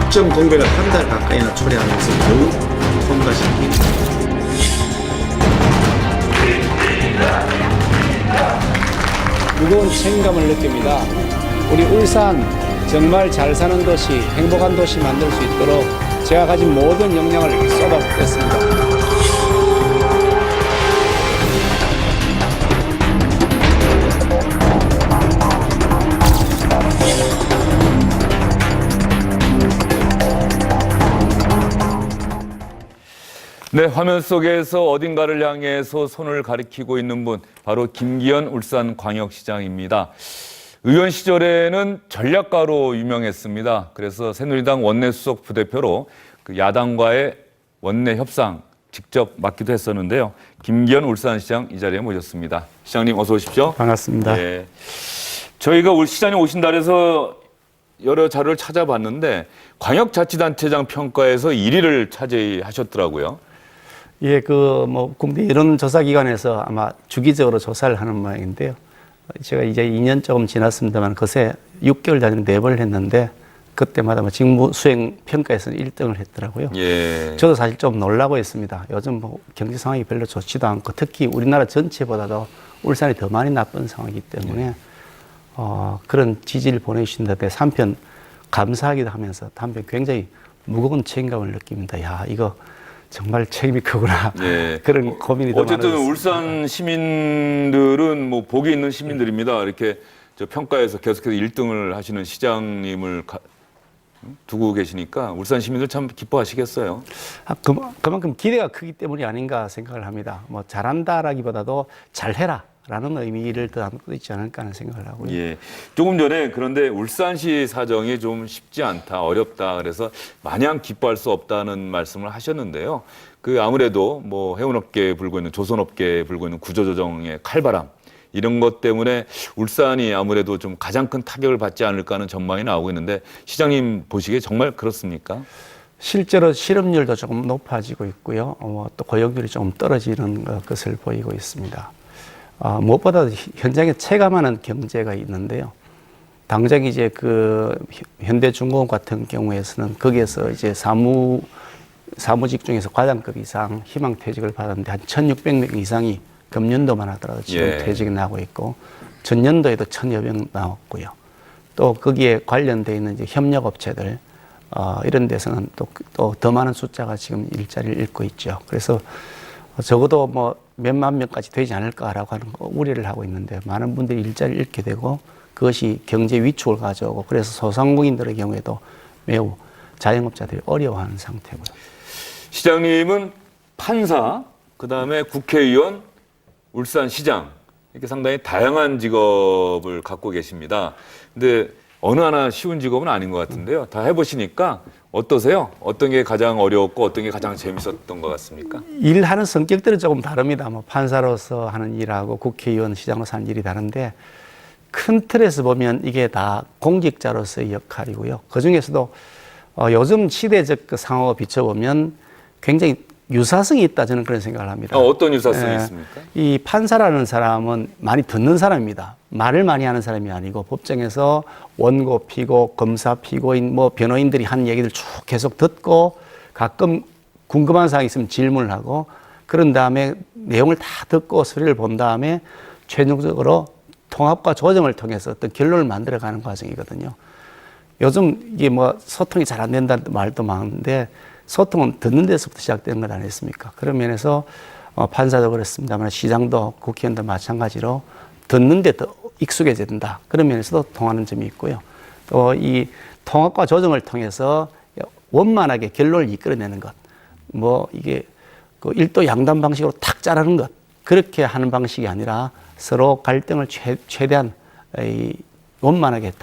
국정 공백을 한 달 가까이나 초래하면서 더욱 통과시킨 무거운 책임감을 느낍니다. 우리 울산 정말 잘 사는 도시, 행복한 도시 만들 수 있도록 제가 가진 모든 역량을 쏟아붓겠습니다. 네, 화면 속에서 어딘가를 향해서 손을 가리키고 있는 분, 바로 김기현 울산광역시장입니다. 의원 시절에는 전략가로 유명했습니다. 그래서 새누리당 원내수석 부대표로 그 야당과의 원내 협상 직접 맡기도 했었는데요. 김기현 울산시장 이 자리에 모셨습니다. 시장님 어서 오십시오. 반갑습니다. 네. 저희가 시장님 오신다 해서 여러 자료를 찾아봤는데 광역자치단체장 평가에서 1위를 차지하셨더라고요. 예, 국내 여론조사기관에서 아마 주기적으로 조사를 하는 모양인데요. 제가 이제 2년 조금 지났습니다만 그새 6개월 단위로 4번을 했는데 그때마다 직무 수행 평가에서는 1등을 했더라고요. 예. 저도 사실 좀 놀라고 있습니다. 요즘 경제 상황이 별로 좋지도 않고 특히 우리나라 전체보다도 울산이 더 많이 나쁜 상황이기 때문에 그런 지지를 보내주신다 때 한편 감사하기도 하면서 한편 굉장히 무거운 책임감을 느낍니다. 야, 이거 정말 책임이 크구나. 예. 그런 고민이 더 어쨌든 많았습니다. 울산 시민들은 뭐 복이 있는 시민들입니다. 이렇게 저 평가에서 계속해서 1등을 하시는 시장님을 두고 계시니까 울산 시민들 참 기뻐하시겠어요. 그만큼 기대가 크기 때문이 아닌가 생각을 합니다. 뭐 잘한다라기보다도 잘해라. 라는 의미를 더 담고 있지 않을까 하는 생각을 하고요. 예. 조금 전에 그런데 울산시 사정이 좀 쉽지 않다, 어렵다. 그래서 마냥 기뻐할 수 없다는 말씀을 하셨는데요. 그 아무래도 뭐 해운업계에 불고 있는 조선업계에 불고 있는 구조조정의 칼바람 이런 것 때문에 울산이 아무래도 좀 가장 큰 타격을 받지 않을까 하는 전망이 나오고 있는데 시장님 보시기에 정말 그렇습니까? 실제로 실업률도 조금 높아지고 있고요. 또 고용률이 좀 떨어지는 것을 보이고 있습니다. 무엇보다 현장에 체감하는 경제가 있는데요. 당장 이제 그 현대중공업 같은 경우에서는 거기에서 이제 사무직 중에서 과장급 이상 희망퇴직을 받았는데 한 1,600명 이상이 금년도만 하더라도 지금 퇴직이 나고 있고 전년도에도 1,000여 명 나왔고요. 또 거기에 관련돼 있는 이제 협력업체들 이런 데서는 또 더 많은 숫자가 지금 일자리를 잃고 있죠. 그래서 적어도 뭐 몇만 명까지 되지 않을까라고 하는 우려를 하고 있는데 많은 분들이 일자리를 잃게 되고 그것이 경제 위축을 가져오고 그래서 소상공인들의 경우에도 매우 자영업자들이 어려워하는 상태고요. 시장님은 판사, 그다음에 국회의원, 울산시장 이렇게 상당히 다양한 직업을 갖고 계십니다. 근데 어느 하나 쉬운 직업은 아닌 것 같은데요. 다 해보시니까 어떠세요? 어떤 게 가장 어려웠고 어떤 게 가장 재밌었던 것 같습니까? 일하는 성격들은 조금 다릅니다. 뭐 판사로서 하는 일하고 국회의원, 시장으로서 하는 일이 다른데 큰 틀에서 보면 이게 다 공직자로서의 역할이고요. 그중에서도 요즘 시대적 그 상황을 비춰보면 굉장히 유사성이 있다 저는 그런 생각을 합니다. 어떤 유사성이 있습니까? 이 판사라는 사람은 많이 듣는 사람입니다. 말을 많이 하는 사람이 아니고 법정에서 원고, 피고, 검사, 피고인, 뭐 변호인들이 하는 얘기들 쭉 계속 듣고 가끔 궁금한 사항이 있으면 질문을 하고 그런 다음에 내용을 다 듣고 서류를 본 다음에 최종적으로 통합과 조정을 통해서 어떤 결론을 만들어가는 과정이거든요. 요즘 이게 뭐 소통이 잘 안 된다는 말도 많은데 소통은 듣는 데서부터 시작되는 것 아니겠습니까? 그런 면에서 판사도 그렇습니다만 시장도 국회의원도 마찬가지로 듣는 데 더 익숙해져야 된다. 그런 면에서도 통하는 점이 있고요. 또 이 통합과 조정을 통해서 원만하게 결론을 이끌어내는 것. 뭐 이게 그 일도 양단 방식으로 탁 자르는 것. 그렇게 하는 방식이 아니라 서로 갈등을 최대한 원만하게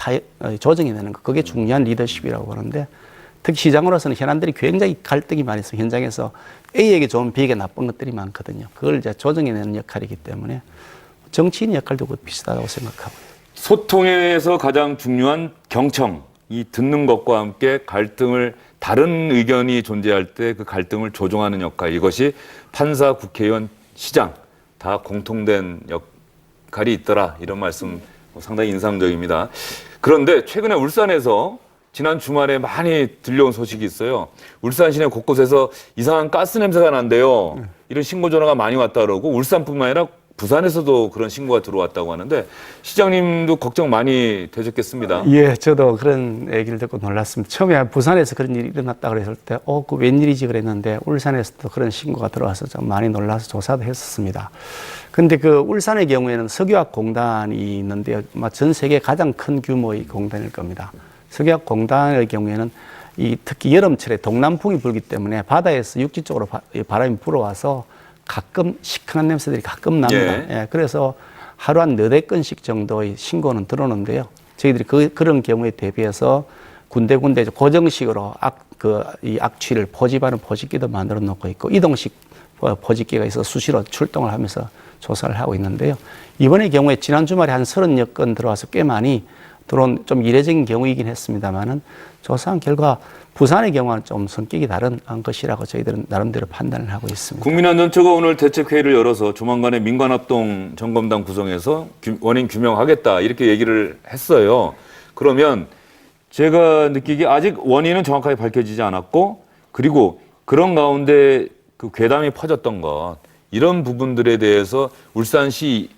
조정해내는 것. 그게 중요한 리더십이라고 보는데 특히 시장으로서는 현안들이 굉장히 갈등이 많이 있어요. 현장에서 A에게 좋은 B에게 나쁜 것들이 많거든요. 그걸 이제 조정해내는 역할이기 때문에 정치인 역할도 비슷하다고 생각하고요. 소통에서 가장 중요한 경청, 이 듣는 것과 함께 갈등을 다른 의견이 존재할 때 그 갈등을 조정하는 역할, 이것이 판사, 국회의원, 시장 다 공통된 역할이 있더라 이런 말씀 상당히 인상적입니다. 그런데 최근에 울산에서 지난 주말에 많이 들려온 소식이 있어요. 울산 시내 곳곳에서 이상한 가스 냄새가 난대요. 이런 신고 전화가 많이 왔다 그러고 울산뿐만 아니라 부산에서도 그런 신고가 들어왔다고 하는데 시장님도 걱정 많이 되셨겠습니다. 예, 저도 그런 얘기를 듣고 놀랐습니다. 처음에 부산에서 그런 일이 일어났다 그랬을 때, 그 웬일이지 그랬는데 울산에서도 그런 신고가 들어와서 좀 많이 놀라서 조사도 했었습니다. 근데 그 울산의 경우에는 석유화공단이 있는데요. 아마 전 세계 가장 큰 규모의 공단일 겁니다. 석유화공단의 경우에는 특히 여름철에 동남풍이 불기 때문에 바다에서 육지 쪽으로 바람이 불어와서 가끔 시큰한 냄새들이 가끔 납니다. 예, 그래서 하루 한 4-4건씩 정도의 신고는 들어오는데요. 저희들이 그런 경우에 대비해서 군데군데 고정식으로 이 악취를 포집하는 포집기도 만들어 놓고 있고 이동식 포집기가 있어 수시로 출동을 하면서 조사를 하고 있는데요. 이번의 경우에 지난 주말에 한 30여 건 들어와서 꽤 많이 들어온 좀 이례적인 경우이긴 했습니다만은 조사한 결과 부산의 경우는 좀 성격이 다른 것이라고 저희들은 나름대로 판단을 하고 있습니다. 국민안전처가 오늘 대책회의를 열어서 조만간에 민관합동 점검단 구성해서 원인 규명하겠다 이렇게 얘기를 했어요. 그러면 제가 느끼기에 아직 원인은 정확하게 밝혀지지 않았고 그리고 그런 가운데 그 괴담이 퍼졌던 것 이런 부분들에 대해서 울산시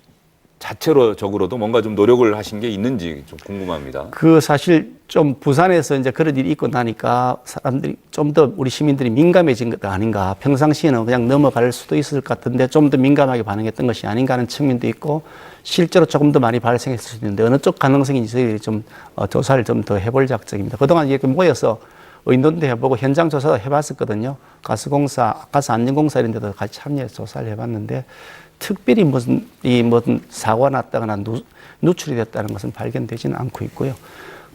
자체로적으로도 뭔가 좀 노력을 하신 게 있는지 좀 궁금합니다. 사실 좀 부산에서 이제 그런 일이 있고 나니까 사람들이 좀 더 우리 시민들이 민감해진 것 아닌가. 평상시에는 그냥 넘어갈 수도 있을 것 같은데 좀 더 민감하게 반응했던 것이 아닌가 하는 측면도 있고 실제로 조금 더 많이 발생했을 수 있는데 어느 쪽 가능성인지 저희들이 좀 조사를 좀 더 해볼 작정입니다. 그동안 이렇게 모여서 의논도 해보고 현장 조사도 해봤었거든요. 가스공사, 가스안전공사 이런 데도 같이 참여해서 조사를 해봤는데 특별히 무슨 사고가 났다거나 누출이 됐다는 것은 발견되지는 않고 있고요.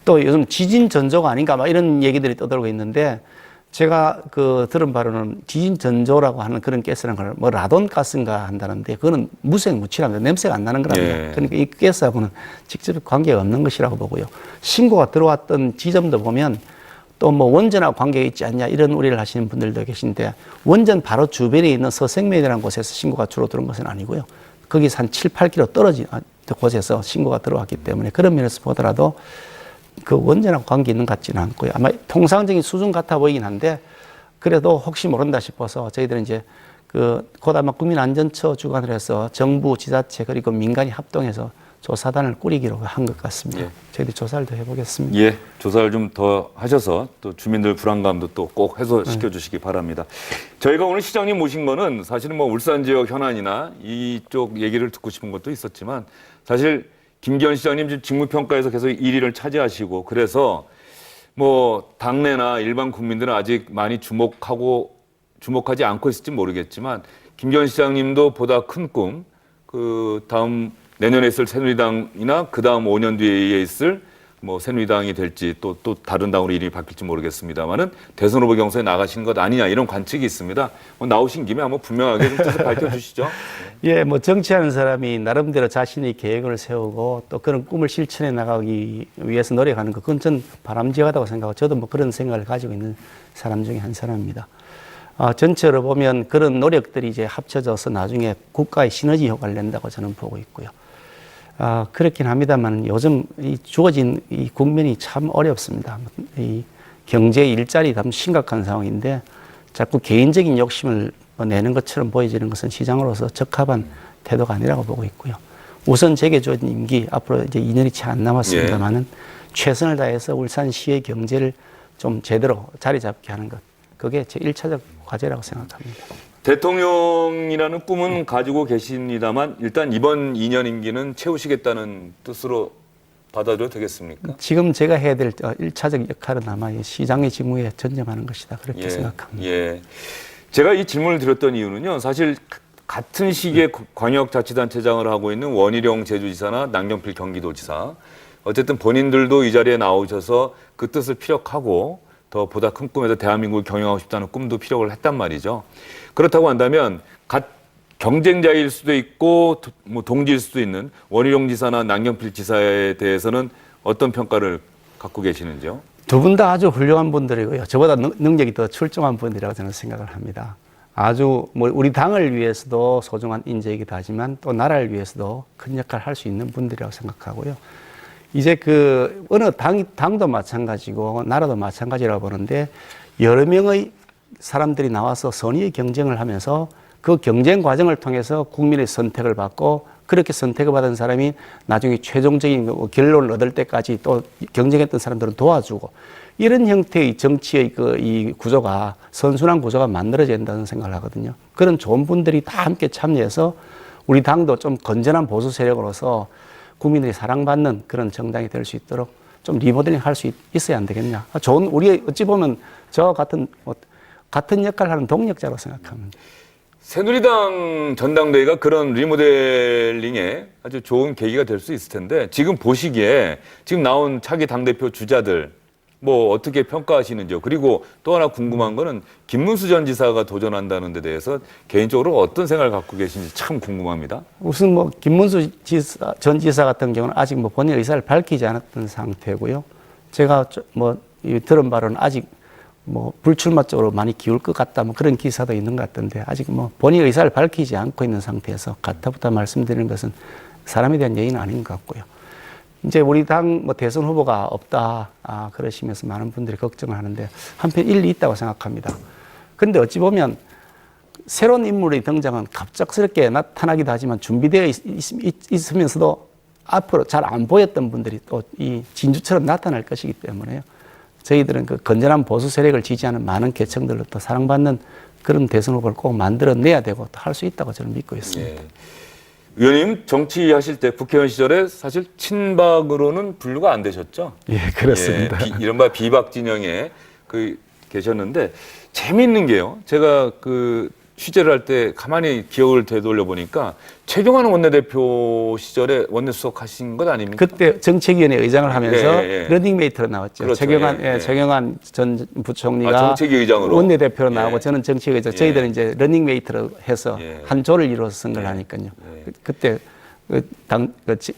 또 요즘 지진 전조가 아닌가 막 이런 얘기들이 떠돌고 있는데 제가 들은 바로는 지진 전조라고 하는 그런 가스라는 걸 뭐 라돈 가스인가 한다는데 그거는 무색무취랍니다. 냄새가 안 나는 거랍니다. 예. 그러니까 이 가스하고는 직접 관계가 없는 것이라고 보고요. 신고가 들어왔던 지점도 보면 또 뭐 원전하고 관계가 있지 않냐 이런 우려를 하시는 분들도 계신데 원전 바로 주변에 있는 서생면이라는 곳에서 신고가 주로 들어온 것은 아니고요. 거기서 한 7-8km 떨어진 곳에서 신고가 들어왔기 때문에 그런 면에서 보더라도 그 원전하고 관계 있는 것 같지는 않고요. 아마 통상적인 수준 같아 보이긴 한데 그래도 혹시 모른다 싶어서 저희들은 이제 곧 아마 국민안전처 주관을 해서 정부, 지자체 그리고 민간이 합동해서 조사단을 꾸리기로 한 것 같습니다. 예. 저희들이 조사를 더 해보겠습니다. 예, 조사를 좀 더 하셔서 또 주민들 불안감도 또 꼭 해소시켜 주시기 바랍니다. 저희가 오늘 시장님 모신 거는 사실은 뭐 울산 지역 현안이나 이쪽 얘기를 듣고 싶은 것도 있었지만 사실 김기현 시장님 지금 직무평가에서 계속 1위를 차지하시고 그래서 뭐 당내나 일반 국민들은 아직 많이 주목하지 않고 있을지 모르겠지만 김기현 시장님도 보다 큰 꿈, 다음 내년에 있을 새누리당이나 그 다음 5년 뒤에 있을 뭐 새누리당이 될지 또 다른 당으로 이름이 바뀔지 모르겠습니다만은 대선 후보 경선에 나가신 것 아니냐 이런 관측이 있습니다. 나오신 김에 한번 분명하게 좀 뜻을 밝혀주시죠. 예, 뭐 정치하는 사람이 나름대로 자신의 계획을 세우고 또 그런 꿈을 실천해 나가기 위해서 노력하는 것 그건 전 바람직하다고 생각하고 저도 뭐 그런 생각을 가지고 있는 사람 중에 한 사람입니다. 전체로 보면 그런 노력들이 이제 합쳐져서 나중에 국가의 시너지 효과를 낸다고 저는 보고 있고요. 그렇긴 합니다만 요즘 주어진 이 국면이 참 어렵습니다. 이 경제 일자리 참 심각한 상황인데 자꾸 개인적인 욕심을 내는 것처럼 보여지는 것은 시장으로서 적합한 태도가 아니라고 보고 있고요. 우선 제게 주어진 임기 앞으로 이제 2년이 채 안 남았습니다만은 최선을 다해서 울산시의 경제를 좀 제대로 자리 잡게 하는 것. 그게 제 1차적 과제라고 생각합니다. 대통령이라는 꿈은 가지고 계십니다만 일단 이번 2년 임기는 채우시겠다는 뜻으로 받아들여도 되겠습니까? 지금 제가 해야 될 1차적 역할은 아마 시장의 직무에 전념하는 것이다. 그렇게 생각합니다. 예. 제가 이 질문을 드렸던 이유는요. 사실 같은 시기에 광역자치단체장을 하고 있는 원희룡 제주지사나 남경필 경기도지사 어쨌든 본인들도 이 자리에 나오셔서 그 뜻을 피력하고 더 보다 큰 꿈에서 대한민국을 경영하고 싶다는 꿈도 피력을 했단 말이죠. 그렇다고 한다면 경쟁자일 수도 있고 뭐 동지일 수도 있는 원희룡 지사나 남경필 지사에 대해서는 어떤 평가를 갖고 계시는지요? 두 분 다 아주 훌륭한 분들이고요. 저보다 능력이 더 출중한 분들이라고 저는 생각을 합니다. 아주 뭐 우리 당을 위해서도 소중한 인재이기도 하지만 또 나라를 위해서도 큰 역할을 할 수 있는 분들이라고 생각하고요. 이제 그 어느 당도 마찬가지고 나라도 마찬가지라고 보는데 여러 명의 사람들이 나와서 선의의 경쟁을 하면서 그 경쟁 과정을 통해서 국민의 선택을 받고 그렇게 선택을 받은 사람이 나중에 최종적인 결론을 얻을 때까지 또 경쟁했던 사람들은 도와주고 이런 형태의 정치의 이 구조가 선순환 구조가 만들어져야 된다는 생각을 하거든요. 그런 좋은 분들이 다 함께 참여해서 우리 당도 좀 건전한 보수 세력으로서 국민들이 사랑받는 그런 정당이 될 수 있도록 좀 리모델링 할 수 있어야 안 되겠냐. 좋은, 우리 어찌 보면 저 같은, 같은 역할을 하는 동력자로 생각합니다. 새누리당 전당대회가 그런 리모델링에 아주 좋은 계기가 될 수 있을 텐데 지금 보시기에 지금 나온 차기 당대표 주자들 뭐 어떻게 평가하시는지요? 그리고 또 하나 궁금한 거는 김문수 전 지사가 도전한다는 데 대해서 개인적으로 어떤 생각을 갖고 계신지 참 궁금합니다. 우선 뭐 김문수 전 지사 같은 경우는 아직 뭐 본인 의사를 밝히지 않았던 상태고요. 제가 뭐 들은 바로는 아직 뭐 불출마 쪽으로 많이 기울 것 같다 뭐 그런 기사도 있는 것 같던데 아직 뭐 본인 의사를 밝히지 않고 있는 상태에서 가타부타 말씀드리는 것은 사람에 대한 예의는 아닌 것 같고요. 이제 우리 당 뭐 대선 후보가 없다 그러시면서 많은 분들이 걱정을 하는데 한편 일리 있다고 생각합니다. 그런데 어찌 보면 새로운 인물의 등장은 갑작스럽게 나타나기도 하지만 준비되어 있으면서도 앞으로 잘 안 보였던 분들이 또 이 진주처럼 나타날 것이기 때문에요. 저희들은 그 건전한 보수 세력을 지지하는 많은 계층들로 또 사랑받는 그런 대선 후보를 꼭 만들어내야 되고 또 할 수 있다고 저는 믿고 있습니다. 예. 의원님 정치하실 때 국회의원 시절에 사실 친박으로는 분류가 안 되셨죠? 예, 그렇습니다. 예, 이른바 비박 진영에 계셨는데 재미있는 게요. 제가 그 취재를 할 때 가만히 기억을 되돌려 보니까 최경환 원내대표 시절에 원내수석 하신 것 아닙니까? 그때 정책위원회 의장을 하면서 예. 러닝메이트로 나왔죠. 그렇죠. 최경환 전 부총리가 정책위 의장으로 원내대표로 나오고 저는 정책위 의장. 저희들은 이제 러닝메이트로 해서 예. 한 조를 이루어서 선거를 하니까요. 그때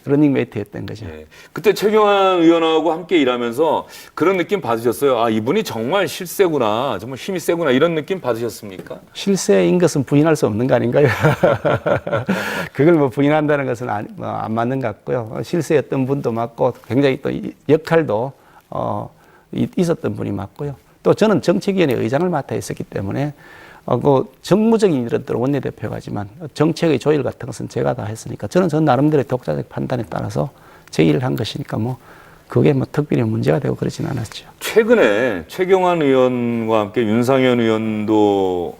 러닝메이트였던 거죠. 예. 그때 최경환 의원하고 함께 일하면서 그런 느낌 받으셨어요? 아, 이분이 정말 실세구나, 정말 힘이 세구나 이런 느낌 받으셨습니까? 실세인 것은 부인할 수 없는 거 아닌가요? 그걸 뭐 부인한다는 것은 안 맞는 것 같고요. 실세였던 분도 맞고 굉장히 또 역할도 있었던 분이 맞고요. 또 저는 정책위원회 의장을 맡아 있었기 때문에 그 정무적인 일은 원내대표가 하지만 정책의 조율 같은 것은 제가 다 했으니까 저는 전 나름대로의 독자적 판단에 따라서 제 일을 한 것이니까 뭐 그게 뭐 특별히 문제가 되고 그러지는 않았죠. 최근에 최경환 의원과 함께 윤상현 의원도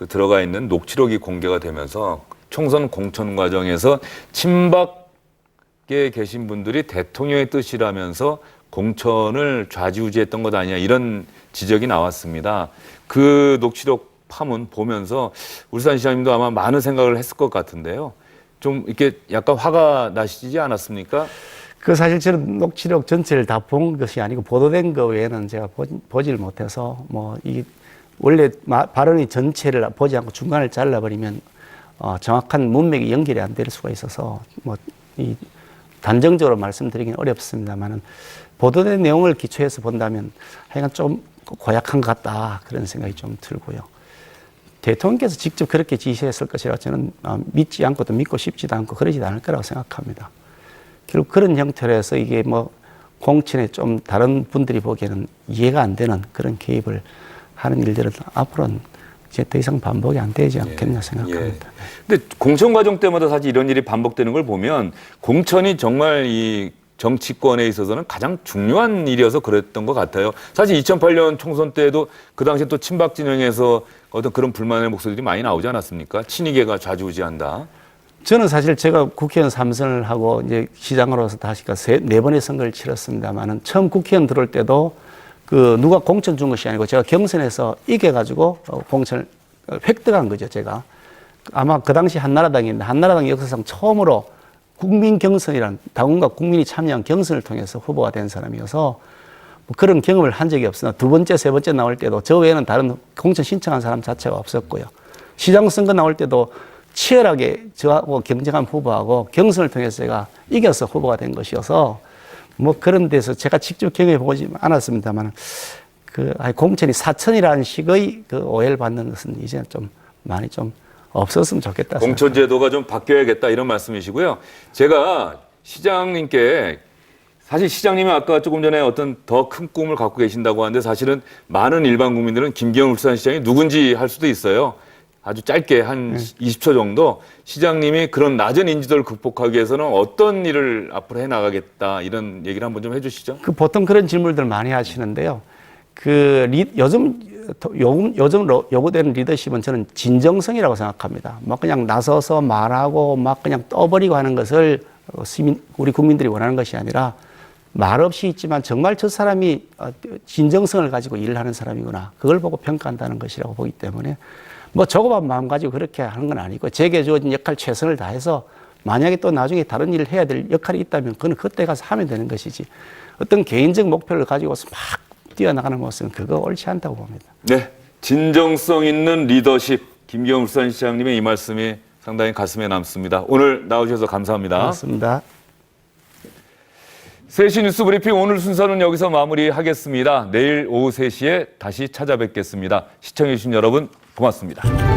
들어가 있는 녹취록이 공개가 되면서 총선 공천 과정에서 친박에 계신 분들이 대통령의 뜻이라면서 공천을 좌지우지했던 것 아니냐 이런 지적이 나왔습니다. 그 녹취록 파문 보면서 울산시장님도 아마 많은 생각을 했을 것 같은데요. 좀 이렇게 약간 화가 나시지 않았습니까? 그 사실 저는 녹취록 전체를 다 본 것이 아니고 보도된 거 외에는 제가 보질 못해서 뭐 이 원래 발언의 전체를 보지 않고 중간을 잘라버리면 정확한 문맥이 연결이 안 될 수가 있어서 뭐 이 단정적으로 말씀드리기는 어렵습니다만은 보도된 내용을 기초해서 본다면 하여간 좀 고약한 것 같다 그런 생각이 좀 들고요. 대통령께서 직접 그렇게 지시했을 것이라 저는 믿지 않고 또 믿고 싶지도 않고 그러지도 않을 거라고 생각합니다. 결국 그런 형태로 해서 이게 뭐 공천에 좀 다른 분들이 보기에는 이해가 안 되는 그런 개입을 하는 일들은 앞으로는 이제 더 이상 반복이 안 되지 않겠냐 생각합니다. 근데 공천 과정 때마다 사실 이런 일이 반복되는 걸 보면 공천이 정말 이 정치권에 있어서는 가장 중요한 일이어서 그랬던 것 같아요. 사실 2008년 총선 때에도 그 당시 또 친박 진영에서 어떤 그런 불만의 목소리들이 많이 나오지 않았습니까? 친이계가 좌지우지한다. 저는 사실 제가 국회의원 3선을 하고 이제 시장으로서 다시 네 번의 선거를 치렀습니다만은 처음 국회의원 들어올 때도 그 누가 공천 준 것이 아니고 제가 경선에서 이겨가지고 공천을 획득한 거죠, 제가. 아마 그 당시 한나라당인데 한나라당 역사상 처음으로 국민 경선이란 당원과 국민이 참여한 경선을 통해서 후보가 된 사람이어서 뭐 그런 경험을 한 적이 없으나 두 번째, 세 번째 나올 때도 저 외에는 다른 공천 신청한 사람 자체가 없었고요. 시장 선거 나올 때도 치열하게 저하고 경쟁한 후보하고 경선을 통해서 제가 이겨서 후보가 된 것이어서 뭐 그런 데서 제가 직접 경험해 보지 않았습니다만 그 공천이 사천이라는 식의 그 오해를 받는 것은 이제 좀 많이 좀 없었으면 좋겠다. 공천 제도가 좀 바뀌어야겠다 이런 말씀이시고요. 제가 시장님께 사실 시장님이 아까 조금 전에 어떤 더 큰 꿈을 갖고 계신다고 하는데 사실은 많은 일반 국민들은 김기현 울산시장이 누군지 할 수도 있어요. 아주 짧게 한 20초 정도 시장님이 그런 낮은 인지도를 극복하기 위해서는 어떤 일을 앞으로 해나가겠다 이런 얘기를 한번 좀 해주시죠. 보통 그런 질문들 많이 하시는데요. 요즘 요구되는 리더십은 저는 진정성이라고 생각합니다. 막 그냥 나서서 말하고 막 그냥 떠버리고 하는 것을 우리 국민들이 원하는 것이 아니라 말 없이 있지만 정말 저 사람이 진정성을 가지고 일을 하는 사람이구나. 그걸 보고 평가한다는 것이라고 보기 때문에 뭐 조그만 마음 가지고 그렇게 하는 건 아니고 제게 주어진 역할 최선을 다해서 만약에 또 나중에 다른 일을 해야 될 역할이 있다면 그건 그때 가서 하면 되는 것이지 어떤 개인적 목표를 가지고서 막 뛰어나가는 모습은 그거 옳지 않다고 봅니다. 네, 진정성 있는 리더십 김기현 울산시장님의 이 말씀이 상당히 가슴에 남습니다. 오늘 나오셔서 감사합니다. 고맙습니다. 3시 뉴스 브리핑 오늘 순서는 여기서 마무리하겠습니다. 내일 오후 3시에 다시 찾아뵙겠습니다. 시청해주신 여러분 고맙습니다.